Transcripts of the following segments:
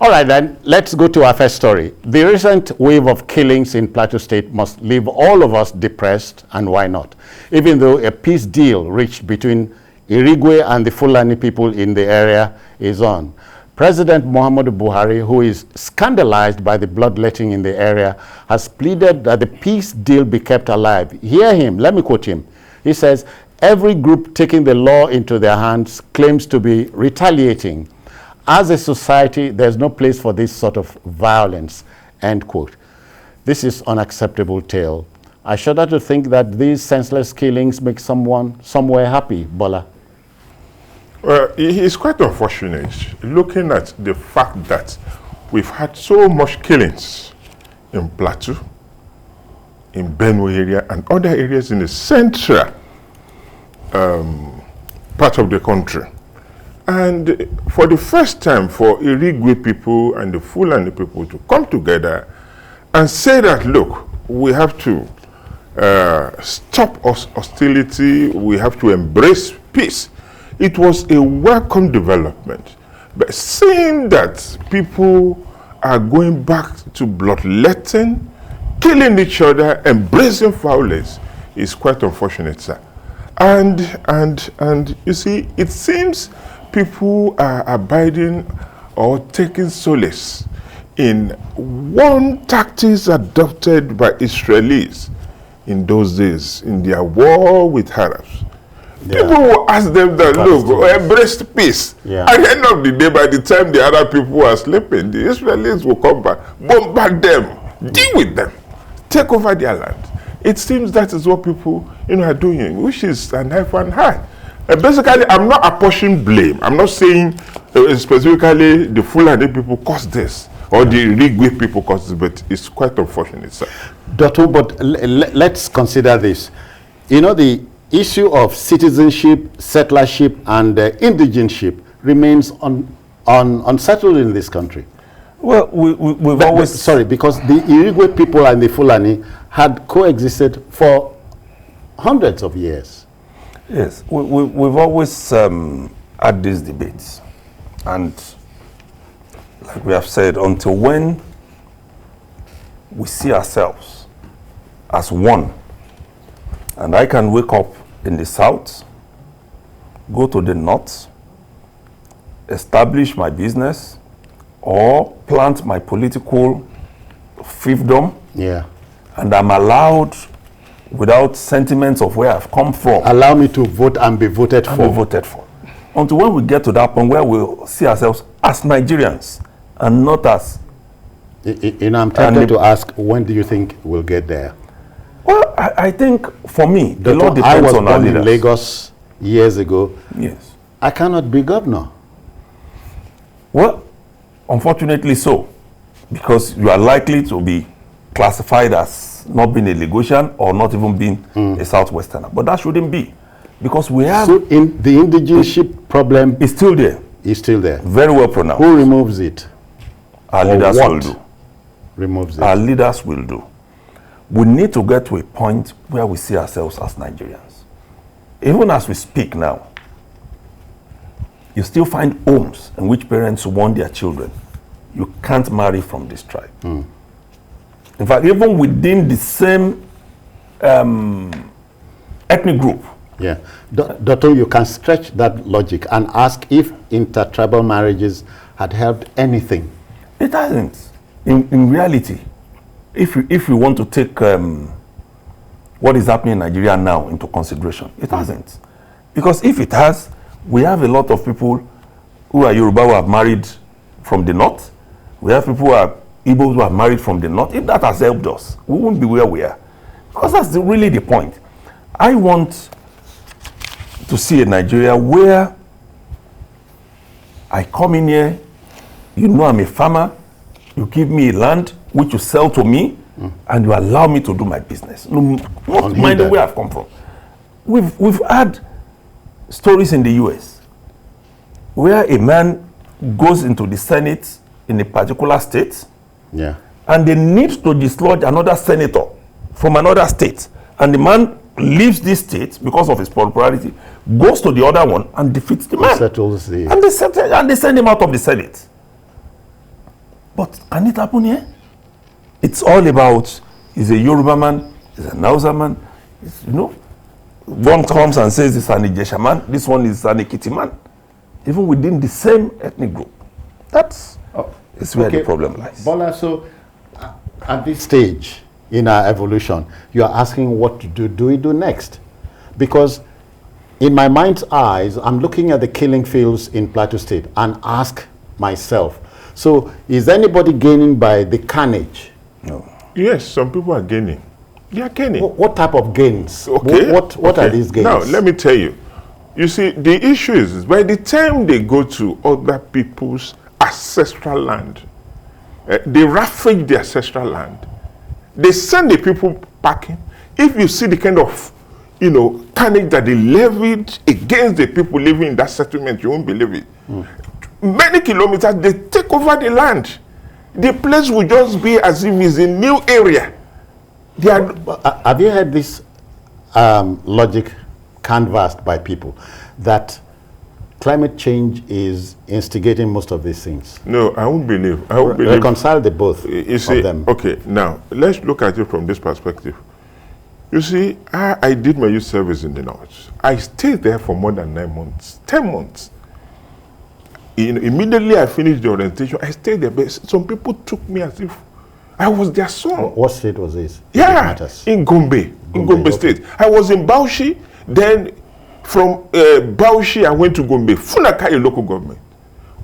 All right, then, let's go to our first story. The recent wave of killings in Plateau State must leave all of us depressed, and why not? Even though a peace deal reached between Irigwe and the Fulani people in the area is on. President Muhammadu Buhari, who is scandalized by the bloodletting in the area, has pleaded that the peace deal be kept alive. Hear him, let me quote him. He says, every group taking the law into their hands claims to be retaliating. As a society, there's no place for this sort of violence, end quote. This is unacceptable tale. I shudder to think that these senseless killings make someone somewhere happy, Bola. Well, it is quite unfortunate looking at the fact that we've had so much killings in Plateau, in Benue area, and other areas in the central part of the country. And for the first time, for Irigwe people and the Fulani people to come together and say that, look, we have to stop hostility, we have to embrace peace. It was a welcome development. But seeing that people are going back to bloodletting, killing each other, embracing violence, is quite unfortunate, sir. And you see, it seems people are abiding or taking solace in one tactics adopted by Israelis in those days in their war with Arabs. Yeah. People will ask them that, look, embrace peace. Yeah. At the end of the day, by the time the Arab people are sleeping, the Israelis will come back, bombard them, deal with them, take over their land. It seems that is what people are doing, which is an knife and high. Basically, I'm not apportioning blame. I'm not saying specifically the Fulani people caused this or the Irigwe people caused this, but it's quite unfortunate, sir. Doctor, but let's consider this. You know, the issue of citizenship, settlership, and indigenship remains unsettled in this country. Well, we've always... Sorry, because the Irigwe people and the Fulani had coexisted for hundreds of years. Yes, we've always had these debates. And like we have said, until when we see ourselves as one, and I can wake up in the south, go to the north, establish my business, or plant my political fiefdom, and I'm allowed, without sentiments of where I've come from, allow me to vote and be voted for. Until when we get to that point where we'll see ourselves as Nigerians and not as... I'm tempted to ask, when do you think we'll get there? Well, I think for me, the law depends on our leaders. I was born in Lagos years ago. Yes. I cannot be governor. Well, unfortunately so, because you are likely to be classified as not being a Lagosian or not even being a Southwesterner. But that shouldn't be, because we have... So in the indigenship problem... is still there. Is still there. Very well pronounced. Who removes it? Our leaders will do. Removes it? Our leaders will do. We need to get to a point where we see ourselves as Nigerians. Even as we speak now, you still find homes in which parents warn their children, you can't marry from this tribe. In fact, even within the same ethnic group. Yeah. Doctor, you can stretch that logic and ask if intertribal marriages had helped anything. It hasn't. In reality, if we want to take what is happening in Nigeria now into consideration, it hasn't. Because if it has, we have a lot of people who are Yoruba who have married from the north. We have people who are Igbos who have married from the north. If that has helped us, we won't be where we are. Because that's really the point. I want to see a Nigeria where I come in here, you know I'm a farmer, you give me land which you sell to me, and you allow me to do my business. Not mind where I've come from. We've had stories in the US where a man goes into the Senate in a particular state, and they need to dislodge another senator from another state, and the man leaves this state because of his popularity, goes to the other one and defeats the man. Settles the... and they send him out of the Senate. But can it happen here? It's all about, he's a Yoruba man, he's an Hausa man, you know. One comes and says it's an Ijesha man, this one is an Ekiti man, even within the same ethnic group. That's where the problem lies. Bola, so at this stage in our evolution, you are asking what do we do next? Because in my mind's eyes, I'm looking at the killing fields in Plateau State and ask myself, so is anybody gaining by the carnage? No. Yes, some people are gaining. They are gaining. What type of gains? Okay. What are these gains? Now, let me tell you. You see, the issue is by the time they go to other people's ancestral land, they ravage the ancestral land. They send the people packing. If you see the kind of, carnage that they levied against the people living in that settlement, you won't believe it. Many kilometers, they take over the land. The place will just be as if it's a new area. Have you heard this logic canvassed by people that climate change is instigating most of these things? No, I won't believe. I won't believe. Reconcile the both of them. Okay, now let's look at it from this perspective. You see, I did my youth service in the north. I stayed there for more than 9 months, 10 months. Immediately I finished the orientation, I stayed there, but some people took me as if I was their son. What state was this? Yeah, in Gombe State. I was in Bauchi, then from Bauchi I went to Gombe, Funakayi local government.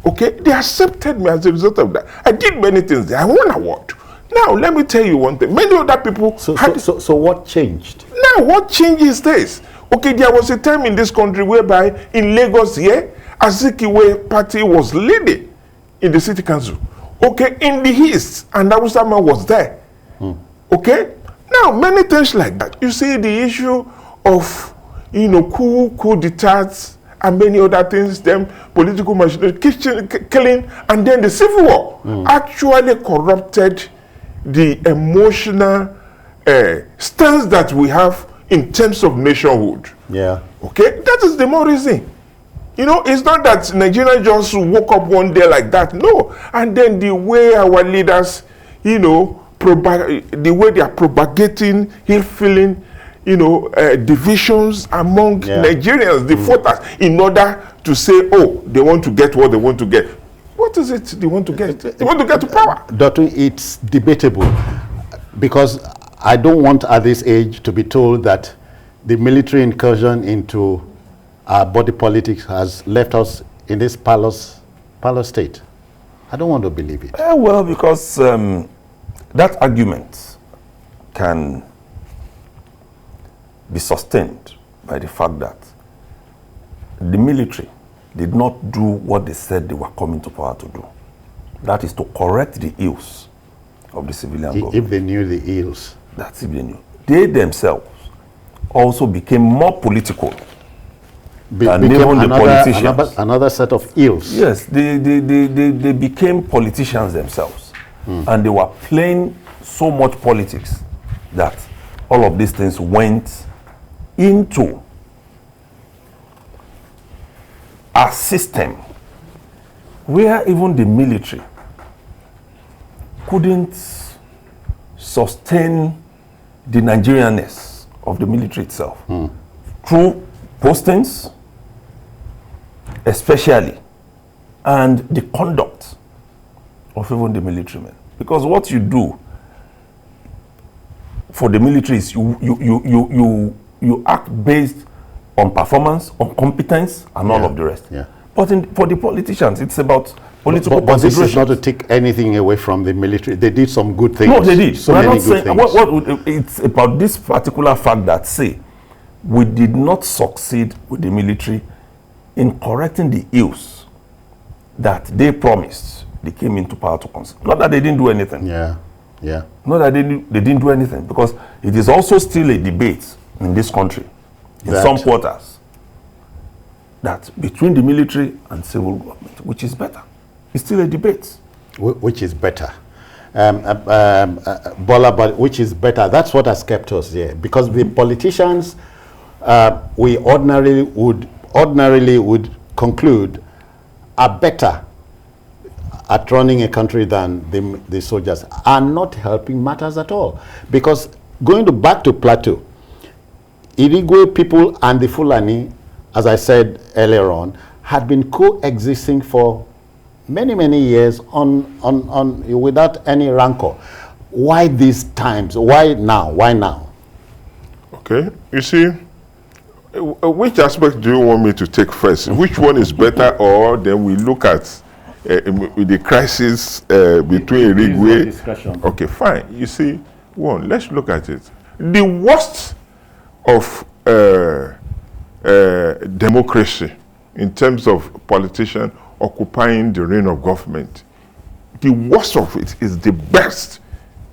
Okay, they accepted me as a result of that. I did many things there. I won an award. Now, let me tell you one thing. Many other people... So what changed? Now, what changed is this. Okay, there was a time in this country whereby in Lagos here, Azikiwe party was leading in the city council. Okay, in the east, and Awusama was there. Okay? Now, many things like that. You see the issue of, coup d'etats, and many other things, them political machinery, killing, and then the civil war actually corrupted the emotional stance that we have in terms of nationhood. Yeah. Okay? That is the more reason. It's not that Nigeria just woke up one day like that. No. And then the way our leaders, the way they are propagating ill-feeling, divisions among Nigerians, the voters, in order to say, oh, they want to get what they want to get. What is it they want to get? They want to get to power. Doctor, it's debatable because I don't want at this age to be told that the military incursion into our body politics has left us in this parlous state. I don't want to believe it. Well, because that argument can be sustained by the fact that the military did not do what they said they were coming to power to do. That is to correct the ills of the civilian government. If they knew the ills. That's if they knew. They themselves also became more political than even the politicians. Another set of ills. Yes, they became politicians themselves. And they were playing so much politics that all of these things went into a system where even the military couldn't sustain the Nigerianness of the military itself through postings, especially, and the conduct of even the military men. Because what you do for the military is you act based on performance, on competence, and all of the rest. Yeah. But for the politicians, it's about political but this is not to considerations. take anything away from the military. They did some good things. No, they did. So We're many not good saying, things. it's about this particular fact that, say, we did not succeed with the military in correcting the ills that they promised they came into power to consider. Not that they didn't do anything. Yeah. Not that they didn't do anything, because it is also still a debate in this country, in some quarters, that between the military and civil government, which is better? It's still a debate. Which is better? Bola, but which is better? That's what has kept us here. Because the politicians, we ordinarily would conclude, are better at running a country than the soldiers are not helping matters at all. Because back to Plateau, Irigwe people and the Fulani, as I said earlier on, had been coexisting for many, many years without any rancor. Why these times? Why now? Why now? Okay, you see, which aspect do you want me to take first? Which one is better, or then we look at the crisis between Irigwe? Okay, fine. You see, let's look at it. The worst of democracy in terms of politicians occupying the reign of government, the worst of it is the best.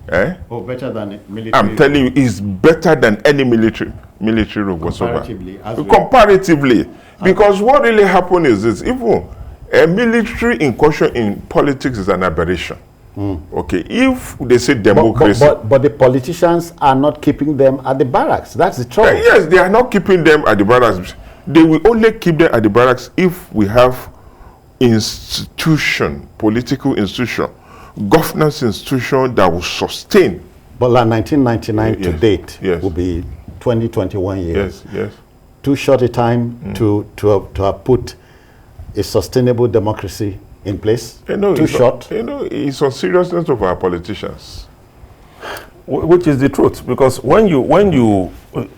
Better than military. I'm telling you, is better than any military whatsoever. Comparatively, because what really happened is this: even a military incursion in politics is an aberration. Okay, if they say democracy, but the politicians are not keeping them at the barracks. That's the trouble. Yes, they are not keeping them at the barracks. They will only keep them at the barracks if we have political institution, governance institution that will sustain. But like 1999 to date will be 20-21 years. Yes. Too short a time to have put a sustainable democracy in place. Too short. It's on seriousness of our politicians. Which is the truth, because when you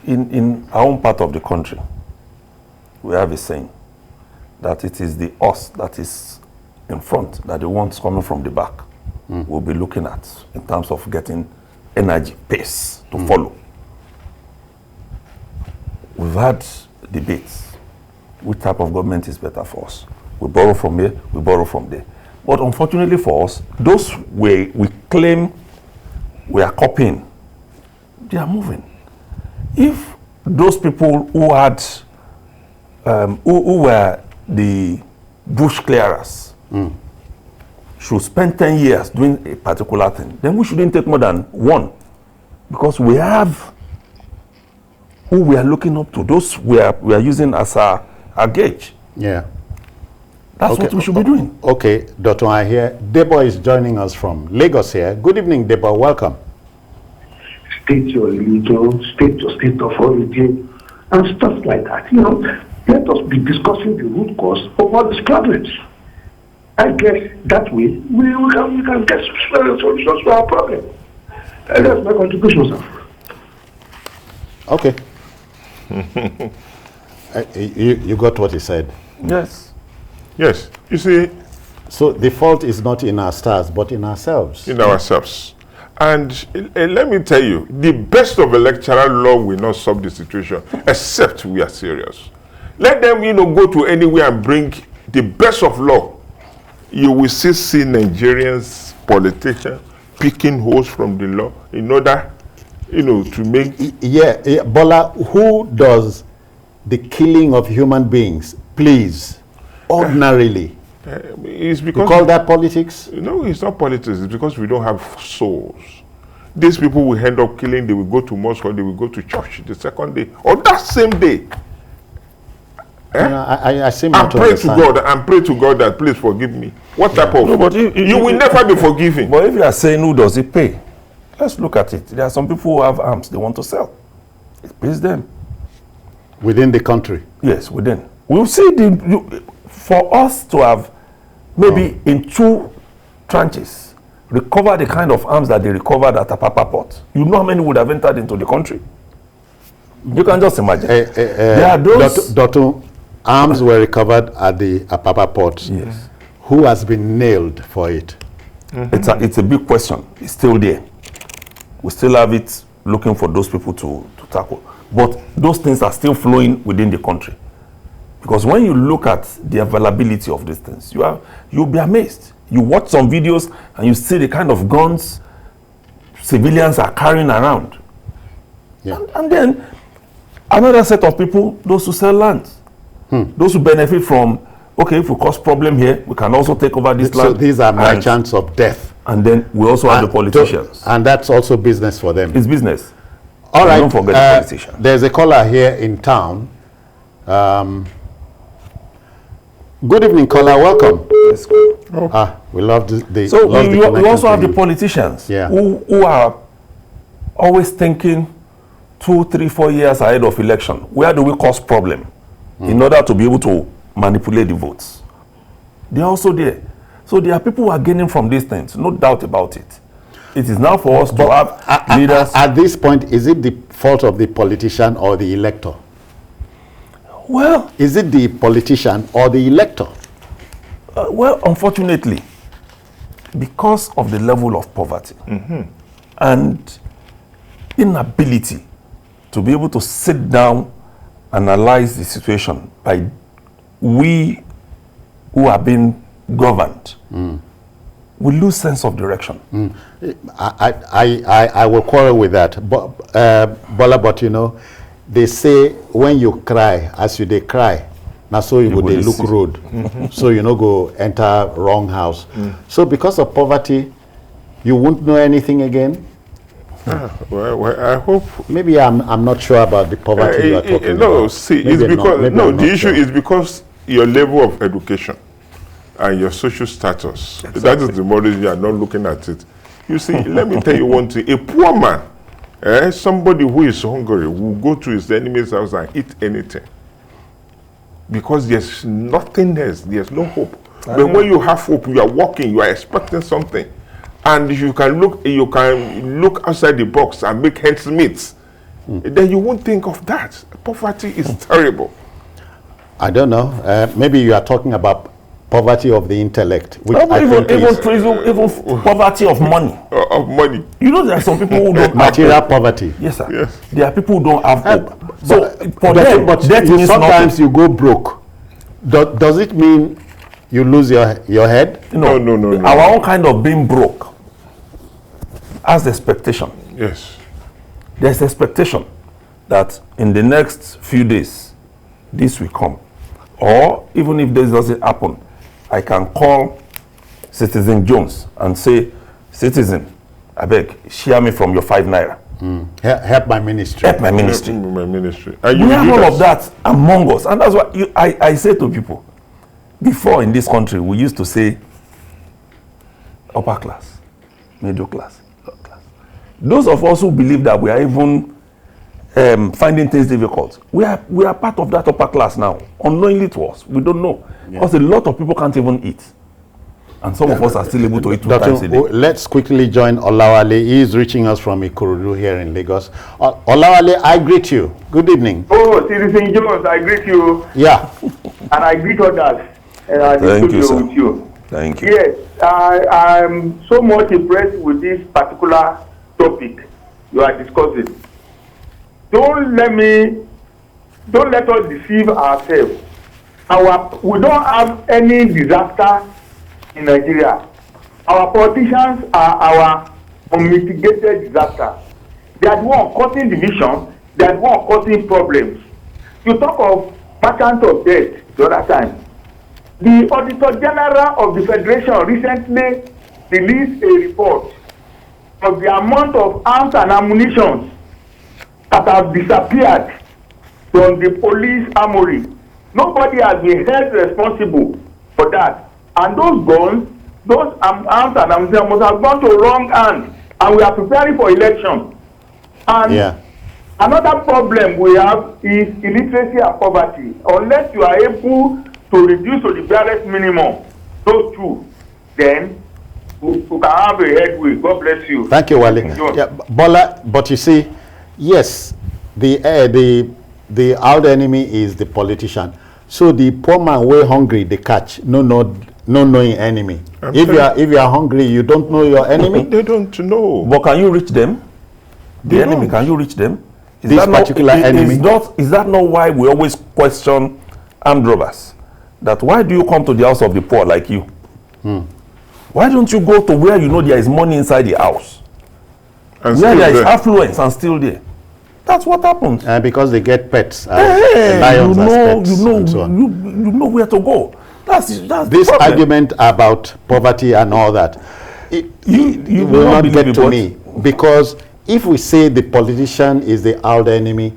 in our own part of the country, we have a saying that it is the us that is in front that the ones coming from the back will be looking at in terms of getting energy, pace to follow. We've had debates. Which type of government is better for us? We borrow from here, we borrow from there. But unfortunately for us, those we claim we are copying, they are moving. If those people who had, who were the bush clearers, should spend 10 years doing a particular thing, then we shouldn't take more than one, because we have who we are looking up to, those we are using as our gauge. Yeah. That's what we should be doing. Okay, Dr. I hear Debo is joining us from Lagos here. Good evening, Debo. Welcome. State your religion, state your state of origin, and stuff like that. Let us be discussing the root cause of all these problems. I guess that way we can get solutions to our problem. That's my contribution, sir. Okay. You got what he said. Yes. Yes. You see, so the fault is not in our stars, but in ourselves. In ourselves. And let me tell you, the best of electoral law will not solve the situation, except we are serious. Let them, go to anywhere and bring the best of law. You will still see Nigerians, politicians, picking holes from the law in order, to make... Yeah, Bola, who does the killing of human beings, please, ordinarily? It's because you call that politics? No, it's not politics. It's because we don't have souls. These people will end up killing. They will go to mosque or they will go to church the second day or that same day. I seem not to understand. Pray to God that please forgive me. What type of? No, but you will never be forgiven. But if you are saying who does it pay, let's look at it. There are some people who have arms they want to sell. It pays them. Within the country? Yes, within. We'll see for us to have maybe in 2 tranches recover the kind of arms that they recovered at Apapa port. You know how many would have entered into the country? You can just imagine. There are those... Dr. Arms were recovered at the Apapa port. Yes. Who has been nailed for it? It's a big question. It's still there. We still have it looking for those people to tackle. But those things are still flowing within the country. Because when you look at the availability of these things, you'll be amazed. You watch some videos and you see the kind of guns civilians are carrying around. Yeah. And then another set of people, those who sell land. Those who benefit from, okay, if we cause problem here, we can also take over this land. So these are merchants of death. And then we also have the politicians. And that's also business for them. It's business. All right. Don't forget the politicians. There's a caller here in town. Good evening, caller. Welcome. Let's go. We love the So love the we connection also to have the you. politicians Yeah. who are always thinking 2, 3, 4 years ahead of election. Where do we cause problem in order to be able to manipulate the votes? They're also there. So there are people who are gaining from these things, no doubt about it. It is now for us to have leaders. At this point, is it the fault of the politician or the elector? Well, Is it the politician or the elector? well, unfortunately, because of the level of poverty and inability to be able to sit down and analyze the situation by we who are being governed, we lose sense of direction. I will quarrel with that. But, Bola, but you know, they say when you cry, as you they cry, now so you go they look road. So you know go enter wrong house. So because of poverty, you won't know anything again. Well, I hope. Maybe I'm not sure about the poverty you are talking about. No, see, it's Maybe because maybe no. I'm The not issue sure. is because your level of education and your social status. Exactly. That is the more reason you are not looking at it. You see, let me tell you one thing: a poor man, somebody who is hungry, will go to his enemy's house and eat anything because there's nothing else. There's no hope. But when you have hope, you are working, you are expecting something, and you can look outside the box and make ends meet. Then you won't think of that. Poverty is terrible. I don't know. Maybe you are talking about poverty of the intellect, which I think Even poverty of money. Of money. You know, there are some people who don't have material hope. poverty. Yes, sir. Yes. There are people who don't have hope. So for But them, that means sometimes nothing. you go broke. Does it mean you lose your head? No. Our own kind of being broke has expectation. Yes. There's expectation that in the next few days, this will come. Or even if this doesn't happen, I can call Citizen Jones and say, Citizen, I beg, share me from your 5 naira. Help my ministry. Help my ministry. My ministry. And We you have do all that. of that among us. And that's what I say to people. Before in this country, we used to say upper class, middle class, lower class. Those of us who believe that we are even finding things difficult, we are part of that upper class now, unknowingly to us. We don't know. Because a lot of people can't even eat. And some of us are still able to eat 2 times a day. Let's quickly join Olawale. He is reaching us from Ikorodu here in Lagos. Olawale, I greet you. Good evening. Oh, Citizen Jones, I greet you, Yeah. and I greet others. Thank you, sir. With you. Thank you. Yes, I'm so much impressed with this particular topic you are discussing. Don't let us deceive ourselves. We don't have any disaster in Nigeria. Our politicians are our unmitigated disaster. They are the one causing division. They are the one causing problems. You talk of merchant of debt the other time. The Auditor General of the Federation recently released a report of the amount of arms and ammunition that have disappeared from the police armory. Nobody has been held responsible for that. And those guns, those arms and ammunition must have gone to wrong hands. And we are preparing for election. And another problem we have is illiteracy and poverty. Unless you are able to reduce to the barest minimum, those two, then we can have a headway. God bless you. Thank you, Wale. Yeah, Bola, but you see, yes, the outer enemy is the politician. So the poor man way hungry, they catch. No knowing enemy. If you are hungry, you don't know your enemy. They don't know. But can you reach them? The enemy, can you reach them? This particular enemy? Is that not why we always question armed robbers? That why do you come to the house of the poor like you? Why don't you go to where you know there is money inside the house? And Where there is there. affluence and still there. That's what happens. Because they get pets. Hey, Lions as pets and so on. you know where to go. That's This the problem. argument about poverty and all that, it you will will not not get believe to it, me. Because if we say the politician is the outer enemy,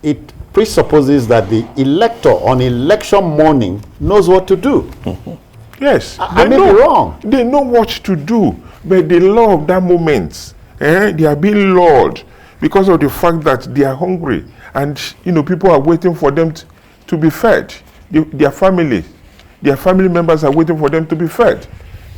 it presupposes that the elector on election morning knows what to do. Yes. I may be wrong. They know what to do, but the law of that moment, they are being lured because of the fact that they are hungry, and people are waiting for them to be fed. Their family members are waiting for them to be fed.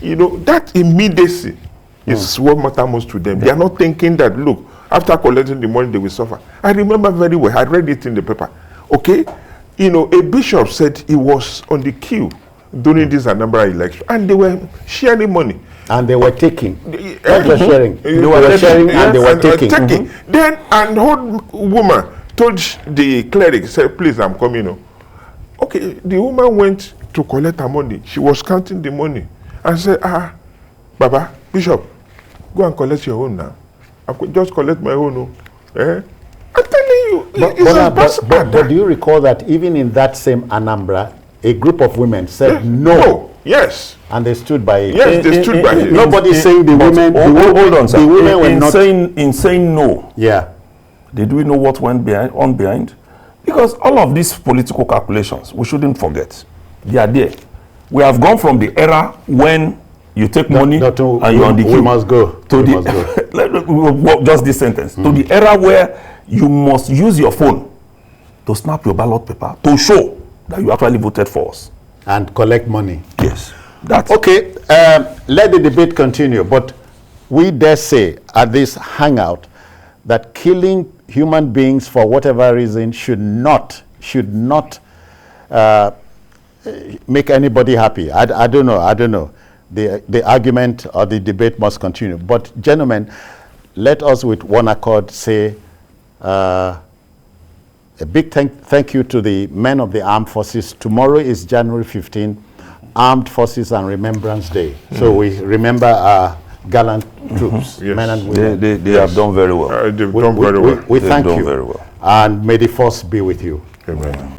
That immediacy is what matters most to them. They are not thinking that, look, after collecting the money, they will suffer. I remember very well. I read it in the paper. Okay, a bishop said he was on the queue during this Anambra election, and they were sharing money. And they were taking. Not just sharing. They were sharing and they were taking. Then an old woman told the cleric, said, please, I'm coming. Okay, the woman went to collect her money. She was counting the money and said, Baba, Bishop, go and collect your own now. I could just collect my own. I'm telling you, but do you recall that even in that same Anambra, a group of women said no? Yes. And they stood by it. Yes, they stood by it. Nobody's saying the women. Hold on, sir. The women were not in saying no. Yeah. Did we know what went behind? Because all of these political calculations, we shouldn't forget. They are there. We have gone from the era when you take money and you're on the queue. We must go. To just this sentence. To the era where you must use your phone to snap your ballot paper to show that you actually voted for us. And collect money. Yes. That's okay. Let the debate continue. But we dare say at this hangout that killing human beings for whatever reason should not make anybody happy. I don't know. The argument or the debate must continue. But gentlemen, let us with one accord say a big thank you to the men of the armed forces. Tomorrow is January 15, Armed Forces and Remembrance Day. So we remember our gallant troops, yes. men and women. They have done very well. They've done very well. We thank you. Very well. And may the force be with you. Amen.